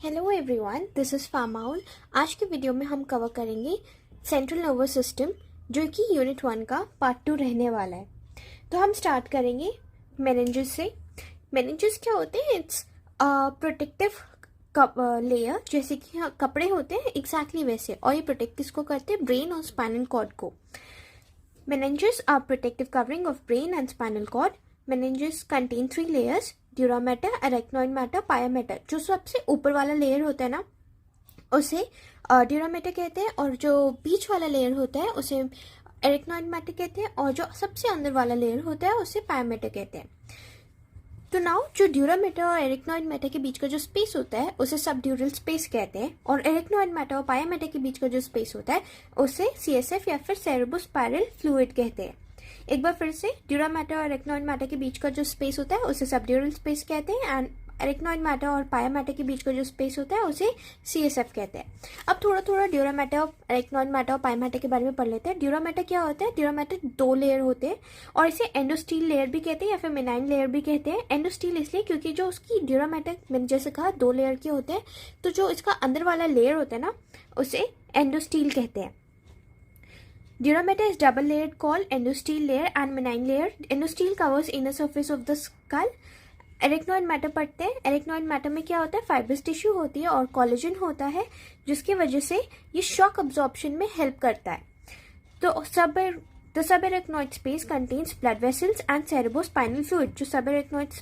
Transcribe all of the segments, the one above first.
Hello everyone, this is famaul. आज के video में हम कवर करेंगे सेंट्रल नर्वस सिस्टम, जो कि यूनिट 1 का पार्ट 2 रहने वाला है। तो हम स्टार्ट करेंगे मेनिंजेस से। मेनिंजेस क्या होते हैं? इट्स प्रोटेक्टिव लेयर, जैसे कि कपड़े होते हैं एग्जैक्टली वैसे। और ये प्रोटेक्ट किसको करते हैं? ब्रेन और स्पाइनल कॉर्ड को। Meninges are protective covering of brain and spinal cord. Meninges contain 3 layers: dura mater, arachnoid mater, pia mater. जो सबसे ऊपर वाला लेयर होता है ना, उसे ड्यूरा मैटर कहते हैं, और जो बीच वाला लेयर होता है उसे एरिकनॉइड मैटर कहते हैं, और जो सबसे अंदर वाला लेयर होता है उसे पाया मैटर कहते हैं। तो नाउ जो ड्यूरा मैटर और एरिकनॉइड मैटर के बीच का जो स्पेस होता है उसे सब ड्यूरल स्पेस कहते हैं, और एरिकनॉइड मैटर और पाया मैटर के बीच का जो स्पेस होता है उसे सीएसएफ या फिर सेरेब्रोस्पाइनल फ्लूइड कहते हैं। एक बार फिर से, ड्यूरा मैटर और एरिकनॉइड मैटर के बीच का जो स्पेस होता है उसे सब ड्यूरल स्पेस कहते हैं, एंड एरिकनॉइड मैटर और पाया मैटर के बीच का जो स्पेस होता है उसे सीएसएफ कहते हैं। अब थोड़ा थोड़ा ड्यूरा मैटर और एरिकनॉइड मैटर और पाया मैटर के बारे में पढ़ लेते हैं। ड्यूरा मैटर क्या होता है? ड्यूरा मैटर 2 लेयर होते हैं, और इसे एंडोस्टील लेयर भी कहते हैं या फिर मेनाइन लेयर भी कहते हैं। एंडोस्टील इसलिए क्योंकि जो उसकी ड्यूरा मैटर, मैंने जैसे कहा 2 लेयर के होते हैं, तो जो इसका अंदर वाला लेयर होता है ना, उसे एंडोस्टील कहते हैं। Dura mater is double layered called endostele layer and menine layer. Endostele covers inner surface of the skull. Arachnoid mater पढ़ते हैं। एरिकनॉइड मैटर में क्या होता है? फाइब्रस टिश्यू होती है और कोलेजन होता है, जिसकी वजह से ये शॉक अब्जॉर्प्शन में हेल्प करता है। तो The subarachnoid space contains blood vessels and cerebrospinal fluid. जो subarachnoid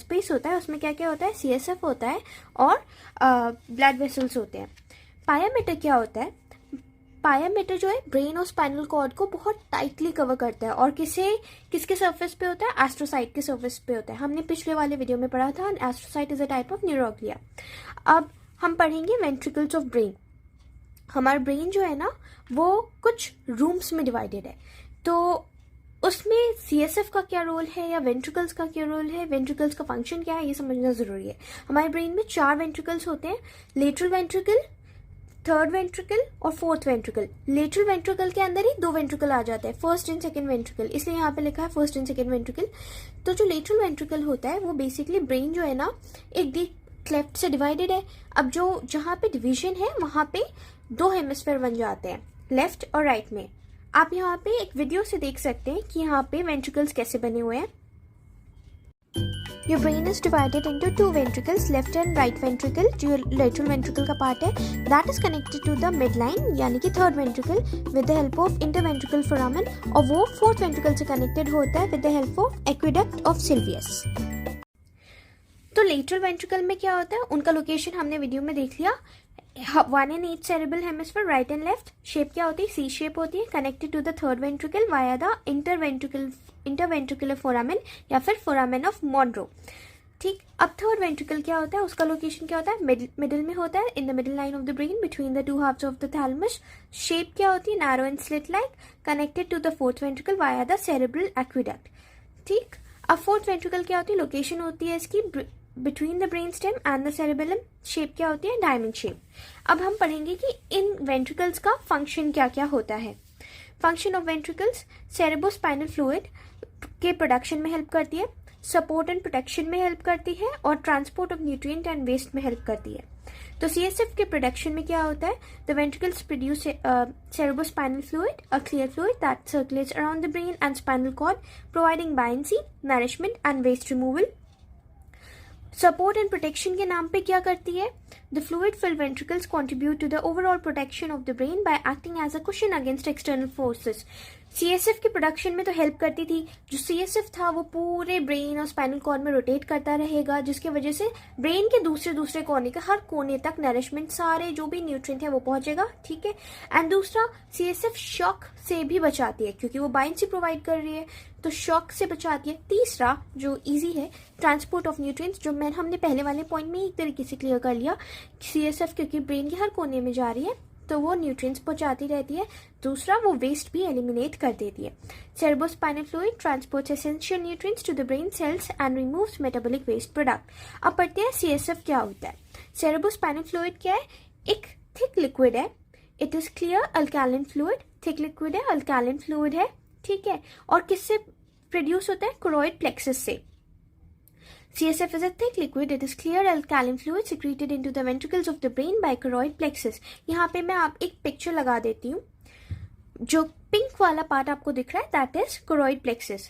space होता है उसमें क्या क्या होता है? CSF होता है और blood vessels होते हैं। पाया मैटर क्या होता है? पाया मैटर जो है ब्रेन और स्पाइनल कॉर्ड को बहुत टाइटली कवर करता है, और किसके सरफेस पे होता है? एस्ट्रोसाइट के सरफेस पे होता है। हमने पिछले वाले वीडियो में पढ़ा था, astrocyte is a type of neuroglia. अब हम पढ़ेंगे वेंट्रिकल्स ऑफ ब्रेन। हमारा ब्रेन जो है ना, वो कुछ रूम्स में डिवाइडेड है। तो उसमें सीएसएफ का क्या रोल है या वेंट्रिकल्स का क्या रोल है, वेंट्रिकल्स का फंक्शन क्या है, ये समझना जरूरी है। हमारे ब्रेन में 4 वेंट्रिकल्स होते हैं: लेटरल वेंट्रिकल, थर्ड वेंट्रिकल और फोर्थ वेंट्रिकल। लेटरल वेंट्रिकल के अंदर ही 2 वेंट्रिकल आ जाते हैं, फर्स्ट एंड सेकंड वेंट्रिकल, इसलिए यहाँ पे लिखा है फर्स्ट एंड सेकंड वेंट्रिकल। तो जो लेटरल वेंट्रिकल होता है वो बेसिकली ब्रेन जो है ना, एक डीप क्लेफ्ट से डिवाइडेड है। अब जो जहाँ पे डिवीजन है वहाँ पे 2 हेमिस्फेयर बन जाते हैं, लेफ्ट और राइट में। आप यहाँ पे एक वीडियो से देख सकते हैं कि यहाँ पे वेंट्रिकल्स कैसे बने हुए हैं। Your brain is divided into 2 ventricles, left and right ventricle, जो lateral ventricle का पार्ट है, that is connected to the midline, यानी कि third ventricle, with the help of interventricular foramen, और वो fourth ventricle से connected होता है with the help of aqueduct of Sylvius। तो lateral ventricle में क्या होता है? उनका लोकेशन हमने वीडियो में देख लिया। 1 and 8 cerebral hemisphere, right and left. Shape क्या होती है? सी शेप होती है, connected to the third ventricle via the interventricular foramen या फिर फोरामेन ऑफ मॉनरो। ठीक, अब थर्ड वेंट्रिकल क्या होता है? उसका लोकेशन क्या होता है? मिडिल में होता है, in the middle line of the brain between the 2 halves of the thalamus. Shape क्या होती है? Narrow and slit like, connected to the fourth ventricle via the cerebral aqueduct. ठीक, अब फोर्थ वेंट्रिकल क्या होती है? लोकेशन होती है इसकी between the brain stem and the cerebellum. Shape क्या होती है? Diamond shape. अब हम पढ़ेंगे कि इन वेंट्रिकल्स का फंक्शन क्या क्या होता है। Function of ventricles: cerebrospinal fluid के प्रोडक्शन में हेल्प करती है, सपोर्ट एंड प्रोटेक्शन में हेल्प करती है, और transport of nutrient and waste में हेल्प करती है। तो सीएसएफ के प्रोडक्शन में क्या होता है? The ventricles produce cerebrospinal fluid, a clear fluid that circulates around the brain and spinal cord, providing buoyancy, nourishment and waste removal। Support and protection के नाम पे क्या करती है? The fluid filled ventricles contribute to the overall protection of the brain by acting as a cushion against external forces. CSF की production में तो help करती थी। जो सीएसएफ था वो पूरे ब्रेन और स्पाइनल कॉर्ड में रोटेट करता रहेगा, जिसकी वजह से ब्रेन के दूसरे कोने के हर कोने तक नरिशमेंट, सारे जो भी न्यूट्रिएंट है वो पहुंचेगा। ठीक है। एंड दूसरा, सीएसएफ शॉक से भी बचाती है क्योंकि वो बाइंसी प्रोवाइड कर रही है, तो शॉक से बचाती है। तीसरा जो इजी है, ट्रांसपोर्ट ऑफ न्यूट्रिएंट्स, जो हमने पहले वाले पॉइंट में एक तरीके से क्लियर कर लिया। सीएसएफ क्योंकि ब्रेन के हर कोने में जा रही है तो वो न्यूट्रिएंट्स पहुंचाती रहती है। दूसरा, वो वेस्ट भी एलिमिनेट कर देती है। Cerebrospinal fluid transports essential nutrients to the brain cells and removes metabolic waste product. अब पढ़ते हैं सीएसएफ क्या होता है। सेरेब्रोस्पाइनल फ्लूइड क्या है? एक थिक लिक्विड है। It is clear अल्कैलिन fluid. Thick liquid है, अल्कैलिन फ्लूइड है। ठीक है। और किससे प्रोड्यूस होता है? कोरोइड प्लेक्सस से। CSF is a thick liquid. It is clear alkaline fluid secreted into the ventricles of the brain by choroid plexus. यहाँ पे मैं आप एक पिक्चर लगा देती हूँ. जो पिंक वाला पार्ट आपको दिख रहा है that is choroid plexus.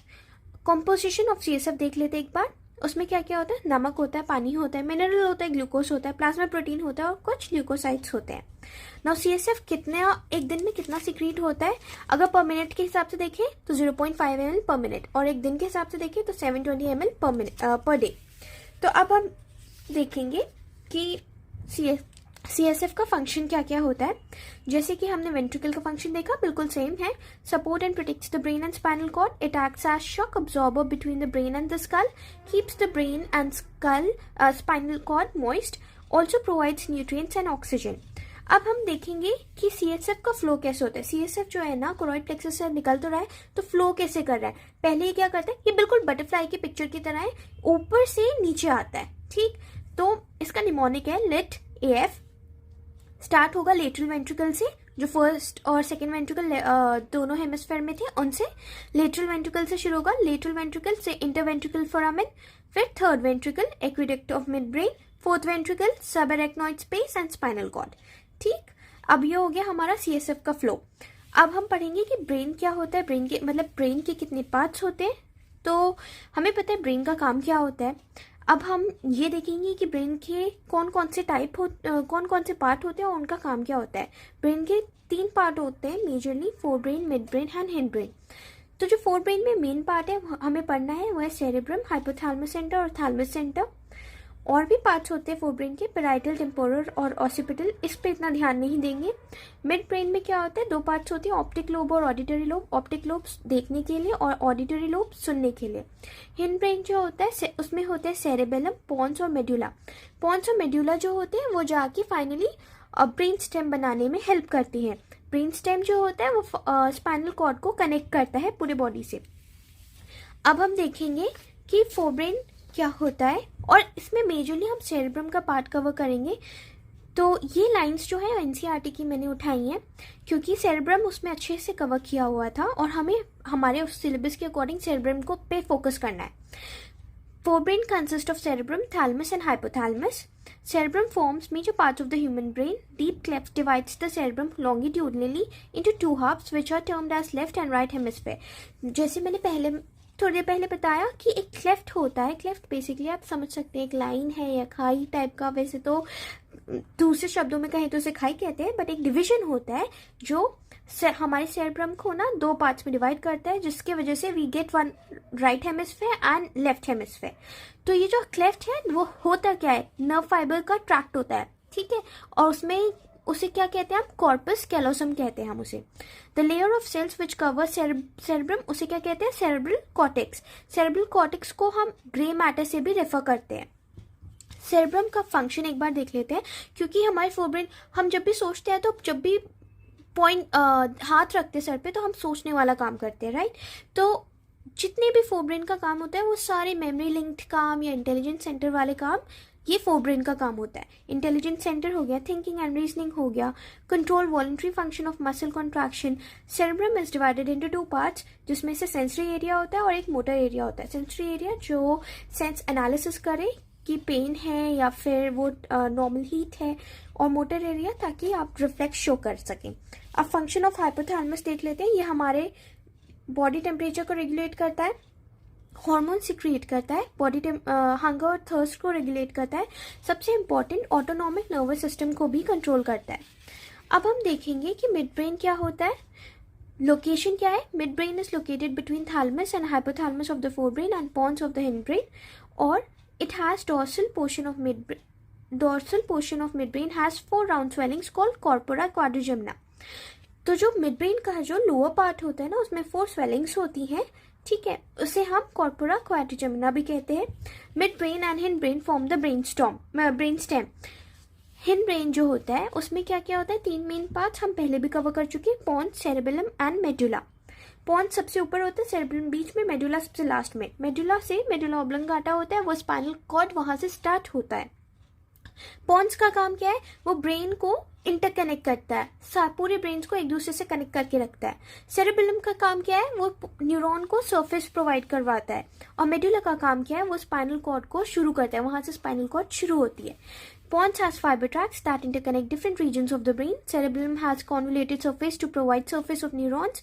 Composition of CSF देख लेते एक बार. उसमें क्या क्या होता है? नमक होता है, पानी होता है, मिनरल होता है, ग्लूकोज होता है, प्लाज्मा प्रोटीन होता है और कुछ ल्यूकोसाइट्स होते हैं. नाउ CSF कितने एक दिन में कितना सीक्रेट होता है? अगर पर मिनट के हिसाब से देखें तो 0.5 ml पर मिनट और एक दिन के हिसाब से देखें तो 720 ml पर मिनट पर डे. तो अब हम देखेंगे कि CSF का फंक्शन क्या क्या होता है. जैसे कि हमने वेंट्रिकल का फंक्शन देखा, बिल्कुल सेम है. Support and protects the brain and spinal cord. It acts as shock absorber between the brain and the skull. Keeps the brain and skull spinal cord moist. Also provides nutrients and oxygen. अब हम देखेंगे कि CSF का flow कैसे होता है. CSF जो है ना choroid plexus से निकल तो रहा है तो फ्लो कैसे कर रहा है. पहले ये क्या करता है, ये बिल्कुल बटरफ्लाई की पिक्चर की तरह है, ऊपर से नीचे आता है. ठीक, तो इसका निमोनिक है लेट AF. स्टार्ट होगा लेटरल वेंट्रिकल से, जो फर्स्ट और सेकेंड वेंट्रिकल दोनों हेमिस्फेयर में थे उनसे. लेटरल वेंट्रिकल से शुरू होगा, लेटरल वेंट्रिकल से इंटरवेंट्रिकल फोरामेन, फिर third ventricle aqueduct of midbrain, fourth ventricle subarachnoid space and spinal cord. ठीक, अब ये हो गया हमारा CSF का फ्लो. अब हम पढ़ेंगे कि ब्रेन क्या होता है. ब्रेन के मतलब ब्रेन के कितने पार्ट्स होते हैं. तो हमें पता है ब्रेन का काम क्या होता है. अब हम ये देखेंगे कि ब्रेन के कौन कौन से कौन कौन से पार्ट होते हैं और उनका काम क्या होता है. ब्रेन के 3 पार्ट होते हैं majorly, fore brain, mid brain and hind brain. तो जो फोर ब्रेन में मेन पार्ट है हमें पढ़ना है वो है सेरेब्रम, हाइपोथैलेमस सेंटर और थैलेमस सेंटर. और भी पार्ट्स होते हैं फोर ब्रेन के, पैराइटल, टेम्पोरल और ऑसिपिटल. इस पे इतना ध्यान नहीं देंगे. मिड ब्रेन में क्या होता है, 2 पार्ट्स होती हैं, ऑप्टिक लोब और ऑडिटरी लोब. ऑप्टिक लोब देखने के लिए और ऑडिटरी लोब सुनने के लिए. हिंड ब्रेन जो होता है उसमें होते हैं सेरेबेलम, पोन्स और मेड्यूला. पोन्स और मेड्यूला जो होते हैं वो जाके फाइनली ब्रेन स्टेम बनाने में हेल्प करती हैं. ब्रेन स्टेम जो होता है वो स्पाइनल कॉर्ड को कनेक्ट करता है पूरे बॉडी से. अब हम देखेंगे कि फोर ब्रेन क्या होता है और इसमें मेजरली हम सेरेब्रम का पार्ट कवर करेंगे. तो ये लाइंस जो है NCERT की मैंने उठाई हैं क्योंकि सेरेब्रम उसमें अच्छे से कवर किया हुआ था और हमें हमारे उस सिलेबस के अकॉर्डिंग सेरेब्रम को पे फोकस करना है. Forebrain consists of cerebrum, thalamus and hypothalamus. Cerebrum forms major parts of the human brain. Deep cleft divides the cerebrum longitudinally into 2 halves which are termed as left and right hemisphere. जैसे मैंने थोड़ी देर पहले बताया कि एक cleft होता है. Cleft basically आप समझ सकते हैं एक लाइन है या खाई टाइप का. वैसे तो दूसरे शब्दों में कहें तो उसे खाई कहते हैं, बट एक डिवीजन होता है जो हमारे सेरेब्रम को ना 2 पार्ट्स में डिवाइड करता है, जिसके वजह से we get one right hemisphere and left hemisphere. तो ये जो क्लेफ्ट है वो होता क्या है, नर्व फाइबर का ट्रैक्ट होता है. ठीक है, और उसमें उसे क्या कहते हैं हम, कॉर्पस कैलोसम कहते हैं हम उसे. The layer of cells which cover cerebrum उसे क्या कहते हैं, सेरेब्रल कॉर्टेक्स. सेरेब्रल कॉर्टेक्स को हम ग्रे मैटर से भी रेफर करते हैं. सेरेब्रम का फंक्शन एक बार देख लेते हैं क्योंकि हमारे फोरब्रेन, हम जब भी सोचते हैं तो जब भी पॉइंट हाथ रखते सर पे तो हम सोचने वाला काम करते हैं, राइट. तो जितने भी फोरब्रेन का काम होता है वो सारे मेमोरी लिंक्ड काम या इंटेलिजेंस सेंटर वाले काम ये फोरब्रेन का काम होता है. इंटेलिजेंस सेंटर हो गया, थिंकिंग एंड रीजनिंग हो गया, control voluntary function of muscle contraction. Cerebrum is divided into 2 parts जिसमें से सेंसरी एरिया होता है और एक मोटर एरिया होता है. सेंसरी एरिया जो सेंस एनालिसिस करे कि पेन है या फिर वो नॉर्मल हीट है, और मोटर एरिया ताकि आप रिफ्लेक्स शो कर सकें. अब फंक्शन ऑफ हाइपोथैलेमस देख लेते हैं. ये हमारे बॉडी टेम्परेचर को रेगुलेट करता है, हार्मोन सिक्रिएट करता है, बॉडी हंगर और थर्स्ट को रेगुलेट करता है. सबसे इंपॉर्टेंट ऑटोनॉमिक नर्वस सिस्टम को भी कंट्रोल करता है. अब हम देखेंगे कि मिड ब्रेन क्या होता है, लोकेशन क्या है. Mid brain is located between thalamus and hypothalamus of the forebrain and pons of the hind brain, और it has dorsal portion of midbrain has 4 round swellings called corpora quadrigemina. तो जो midbrain का जो lower part होता है ना उसमें 4 swellings होती हैं. ठीक है, उसे हम corpora quadrigemina भी कहते हैं. midbrain and hindbrain form the brainstem. hindbrain जो होता है उसमें क्या क्या होता है, 3 मेन पार्ट्स हम पहले भी कवर कर चुके हैं, pons, cerebellum and medulla. Pons सबसे ऊपर होता है, सेरेब्रम बीच में, मेडुला सबसे लास्ट में. मेडुला से मेडुला ऑब्लंगाटा होता है, वो स्पाइनल कॉर्ड वहां से स्टार्ट होता है. पॉन्स का काम क्या है, वो ब्रेन को इंटरकनेक्ट करता है, पूरे ब्रेन को एक दूसरे से कनेक्ट करके रखता है। सेरेबेलम का काम क्या है, वो न्यूरॉन को सरफेस प्रोवाइड करवाता है। और मेडुला का काम क्या है, वो स्पाइनल कॉर्ड को शुरू करता है, वहां से स्पाइनल कॉर्ड शुरू होती है। Pons has fiber tracts that interconnect different regions of the brain. Cerebellum has convoluted surface to provide surface of neurons.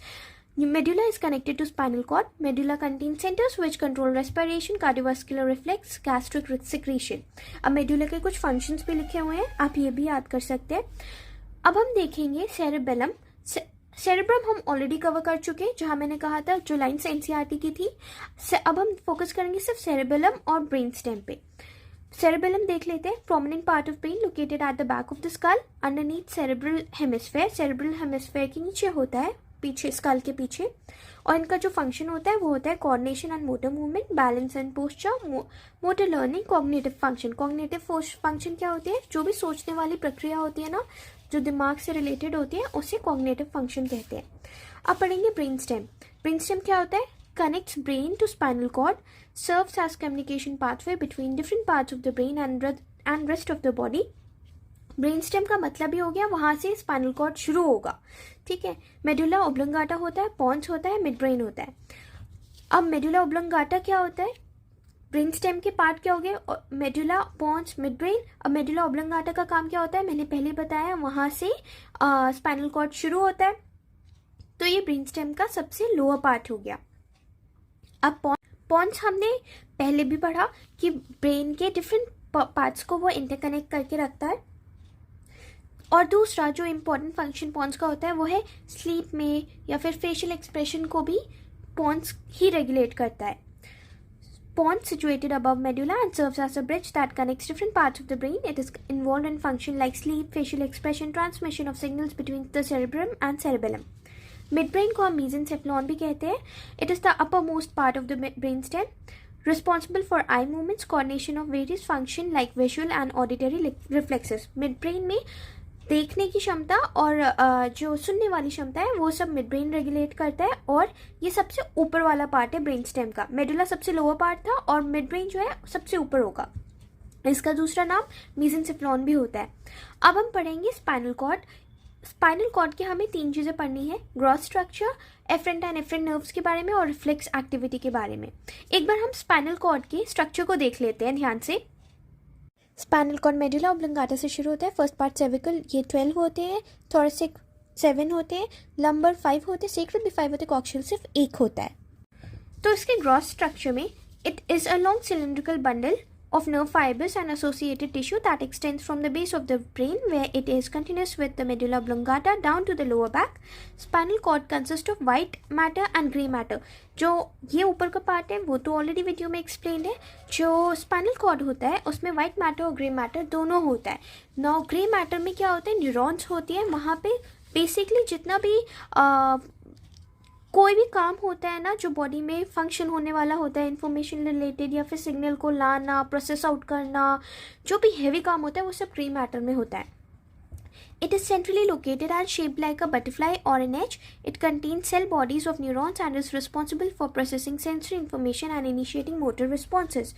Medulla is connected to spinal cord. Medulla contains centers which control respiration, cardiovascular reflex, gastric secretion. अब medulla के कुछ functions भी लिखे हुए हैं, आप ये भी याद कर सकते हैं। अब हम देखेंगे सेरेबेलम। सेरेब्रम हम ऑलरेडी कवर कर चुके हैं, जहां मैंने कहा था जो लाइन्स एनसीईआरटी की थी। अब हम फोकस करेंगे सिर्फ सेरेबेलम और ब्रेन स्टेम पे। सेरेबेलम देख लेते हैं। Prominent part of brain located at the back of the skull underneath cerebral hemisphere. Cerebral hemisphere के नीचे होता है, पीछे स्कल के पीछे। और इनका जो फंक्शन होता है वो होता है coordination and motor movement, balance and posture, motor learning, cognitive function. Cognitive function क्या होती है, जो भी सोचने वाली प्रक्रिया होती है ना, जो दिमाग से रिलेटेड होती है, उसे कॉग्निटिव फंक्शन कहते हैं। अब पढ़ेंगे ब्रेन स्टेम। ब्रेन स्टेम क्या होता है, connects brain to spinal cord, serves as communication pathway between different parts of the brain and rest of the body. Brain stem का मतलब ही हो गया वहां से स्पाइनल कॉर्ड शुरू होगा, ठीक है। मेडुला ओब्लंगाटा होता है, पॉन्स होता है, मिड ब्रेन होता है। अब मेडुला ओब्लंगाटा क्या होता है, ब्रेन स्टेम के पार्ट क्या हो गए, मेडुला, पॉन्स, मिड ब्रेन। अब मेडुला ओब्लंगाटा का काम क्या होता है, मैंने पहले बताया, वहां से स्पाइनल कॉर्ड शुरू होता है। तो ये ब्रेन स्टेम का सबसे लोअर पार्ट हो गया। अब पॉन्स हमने पहले भी पढ़ा कि ब्रेन के डिफरेंट पार्ट्स को वो इंटरकनेक्ट करके रखता है। और दूसरा जो इम्पोर्टेंट फंक्शन पॉन्स का होता है वो है स्लीप में या फिर फेशियल एक्सप्रेशन को भी पॉन्स ही रेगुलेट करता है। Pons situated above medulla and serves as a bridge that connects different parts of the brain. It is involved in function like sleep, facial expression, transmission of signals between the cerebrum and cerebellum. Midbrain को हम mesencephalon भी कहते हैं. It is the uppermost part of the brainstem, responsible for eye movements, coordination of various functions like visual and auditory reflexes. Midbrain में देखने की क्षमता और जो सुनने वाली क्षमता है वो सब मिड ब्रेन रेगुलेट करता है, और ये सबसे ऊपर वाला पार्ट है ब्रेन स्टेम का। मेडुला सबसे लोअर पार्ट था और मिड ब्रेन जो है सबसे ऊपर होगा। इसका दूसरा नाम मेसेंसेफ्लॉन भी होता है। अब हम पढ़ेंगे स्पाइनल कॉर्ड। स्पाइनल कॉर्ड की हमें 3 चीजें पढ़नी है, gross structure, afferent and efferent nerves के बारे में और रिफ्लेक्स एक्टिविटी के बारे में। एक बार हम स्पाइनल कॉर्ड के स्ट्रक्चर को देख लेते हैं ध्यान से। स्पाइनल कॉर्ड मेडुला ऑब्लंगाटा से शुरू होता है। फर्स्ट पार्ट सर्विकल, ये 12 होते हैं, थोरेसिक 7 होते हैं, लंबर 5 होते हैं, सेक्रल भी 5 होते हैं, कॉक्सियल सिर्फ 1 होता है। तो इसके ग्रॉस स्ट्रक्चर में it is a long cylindrical bundle of nerve fibers and associated tissue that extends from the base of the brain where it is continuous with the medulla oblongata down to the lower back. Spinal cord consists of white matter and grey matter. जो ये ऊपर का part है वो तो already video में explain है। जो स्पाइनल कॉर्ड होता है उसमें व्हाइट मैटर और ग्रे मैटर दोनों होता है। नाउ ग्रे मैटर में क्या होता है, न्यूरॉन्स होती है, वहाँ पे बेसिकली जितना भी कोई भी काम होता है ना जो बॉडी में फंक्शन होने वाला होता है, इंफॉर्मेशन रिलेटेड या फिर सिग्नल को लाना, प्रोसेस आउट करना, जो भी हैवी काम होता है वो सब ग्रे मैटर में होता है। It is centrally located and shaped like a butterfly or an edge. It contains cell bodies of neurons and is responsible for processing sensory information and initiating motor responses.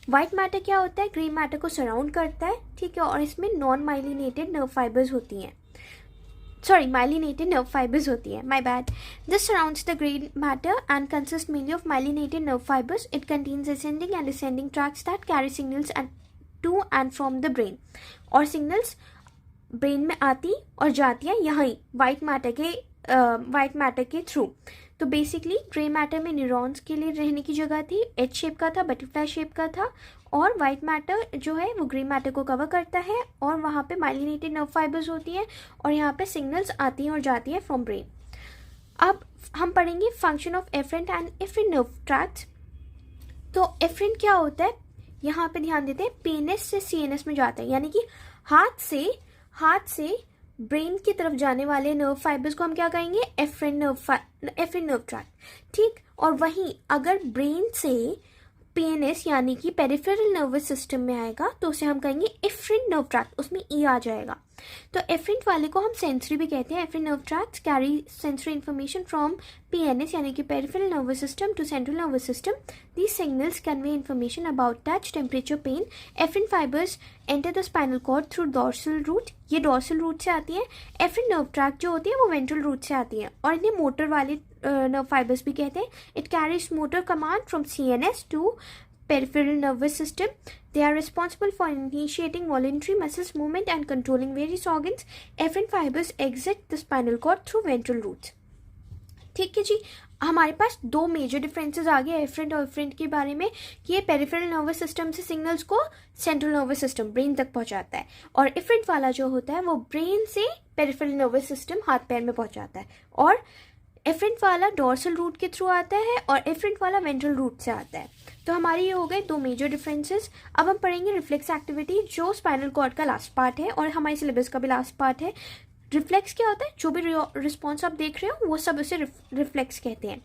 White matter क्या होता है, grey matter को surround करता है, ठीक है, और इसमें नॉन माइलिनेटेड नर्व फाइबर्स होती हैं, myelinated nerve fibers होती है, my bad. This surrounds the grey matter and consists mainly of myelinated nerve fibers. It contains ascending and descending tracts that carry signals to and from the brain. और signals brain में आती और जाती है यहीं white matter के through. तो basically grey matter में न्यूरॉन्स के लिए रहने की जगह थी, एच शेप का था, बटरफ्लाई शेप का था, और वाइट मैटर जो है वो ग्रे मैटर को कवर करता है, और वहाँ पे माइलिनेटेड नर्व फाइबर्स होती हैं और यहाँ पे सिग्नल्स आती हैं और जाती हैं फ्रॉम ब्रेन। अब हम पढ़ेंगे function of afferent and efferent nerve tracts. तो एफरेंट क्या होता है, यहाँ पे ध्यान देते हैं, पीएनएस से सीएनएस में जाता है, यानी कि हाथ से ब्रेन की तरफ जाने वाले नर्व फाइबर्स को हम क्या कहेंगे, एफरेंट नर्व ट्रैक्ट, ठीक। और वहीं अगर ब्रेन से पीएनएस यानी कि पेरिफेरल नर्वस सिस्टम में आएगा तो उसे हम कहेंगे एफरेंट नर्व ट्रैक्ट, उसमें ई आ जाएगा। तो एफरेंट वाले को हम सेंसरी भी कहते हैं. Afferent nerve tracts carry sensory information from PNS यानी कि peripheral nervous system to central nervous system. These signals convey information about touch, temperature, pain. Afferent fibres enter the spinal cord through dorsal root. ये dorsal root से आती है. Efferent nerve tract जो होती है वो वेंट्रल रूट से आती है और इन्हें मोटर वाले नर्व फाइबर्स भी कहते हैं. It carries motor command from CNS to peripheral nervous system. They are responsible for initiating voluntary muscles movement and controlling various organs. Efferent fibers exit the spinal cord through ventral roots. ठीक है जी, हमारे पास दो major differences आ गए efferent और efferent के बारे में कि ये पेरिफेरल नर्वस सिस्टम से सिग्नल्स को सेंट्रल नर्वस सिस्टम ब्रेन तक पहुंचाता है और एफरेंट वाला जो होता है वो ब्रेन से पेरिफेरल नर्वस सिस्टम हाथ पैर में पहुंचाता है. और एफरेंट वाला डॉर्सल रूट के थ्रू आता है और एफरेंट वाला वेंट्रल रूट से आता है. तो हमारी ये हो गए दो मेजर डिफरेंसेस. अब हम पढ़ेंगे रिफ्लेक्स एक्टिविटी जो स्पाइनल कॉर्ड का लास्ट पार्ट है और हमारे सिलेबस का भी लास्ट पार्ट है. रिफ्लेक्स क्या होता है? जो भी रिस्पॉन्स आप देख रहे हो वो सब उसे रिफ्लेक्स कहते हैं.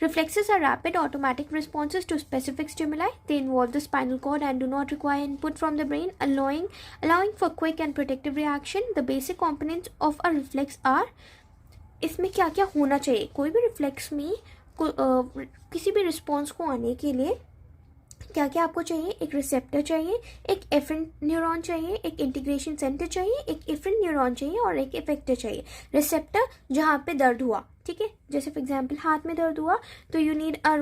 Reflexes are rapid automatic responses to specific stimuli. They involve the spinal cord and do not require input from the brain, allowing for quick and protective reaction. The basic components of a reflex are, इसमें क्या क्या होना चाहिए. कोई भी reflex में किसी भी रिस्पॉन्स को आने के लिए क्या क्या आपको चाहिए? एक रिसेप्टर चाहिए, एक एफरेंट न्यूरॉन चाहिए, एक इंटीग्रेशन सेंटर चाहिए, एक एफरेंट न्यूरॉन चाहिए और एक इफेक्टर चाहिए. रिसेप्टर जहाँ पे दर्द हुआ, ठीक है, जैसे फॉर एग्जांपल हाथ में दर्द हुआ तो you need a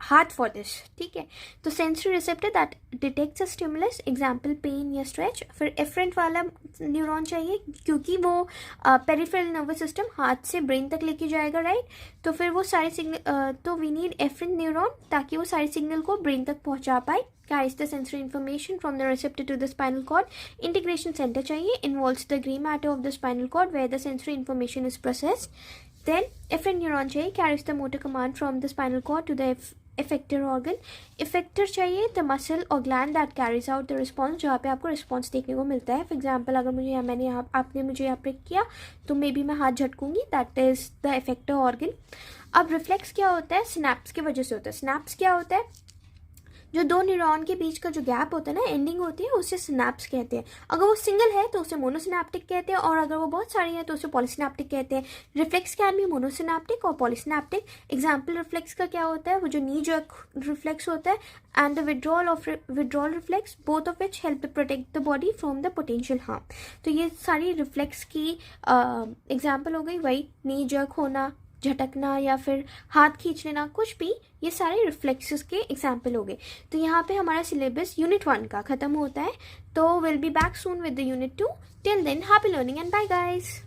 heart for this. ठीक है, तो sensory receptor that detects a stimulus, example pain या स्ट्रेच. फिर एफरेंट वाला न्यूरॉन चाहिए क्योंकि वो पेरिफेरल नर्वस सिस्टम हाथ से ब्रेन तक लेके जाएगा, राइट. तो फिर वो सारे सिग्नल, तो वी नीड एफरेंट न्यूरॉन ताकि वो सारे सिग्नल को ब्रेन तक पहुंचा पाए. Carries the sensory information from the receptor to the spinal cord. Integration center चाहिए, involves the gray matter of the spinal cord where the sensory information is processed. Then efferent neuron चाहिए, carries the motor command from the spinal cord to the effector organ. Effector चाहिए, the muscle or gland that carries out the response, जहाँ पे आपको response देखने को मिलता है. For example, अगर आपने मुझे यहाँ पे किया तो मे बी मैं हाथ झटकूंगी, that is the effector organ. अब रिफ्लेक्स क्या होता है? सिनेप्स की वजह से होता है. सिनेप्स क्या होता है? जो दो न्यूरॉन के बीच का जो गैप होता है ना, एंडिंग होती है, उसे सिनेप्स कहते हैं. अगर वो सिंगल है तो उसे मोनोसिनेप्टिक कहते हैं और अगर वो बहुत सारी है तो उसे पॉलीसिनेप्टिक कहते हैं. रिफ्लेक्स कैन बी मोनोसिनेप्टिक और पॉलीसिनेप्टिक. एग्जांपल रिफ्लेक्स का क्या होता है? वो जो नी जर्क रिफ्लेक्स होता है and the withdrawal reflex, both of which help to protect the body from the potential harm. तो ये सारी रिफ्लेक्स की एग्जाम्पल हो गई. वही नी जर्क होना, झटकना या फिर हाथ खींच लेना, कुछ भी, ये सारे रिफ्लेक्सेस के एग्जाम्पल हो गए. तो यहाँ पे हमारा सिलेबस यूनिट 1 का खत्म होता है. तो will be back soon with the unit 2. Till then happy learning and bye guys.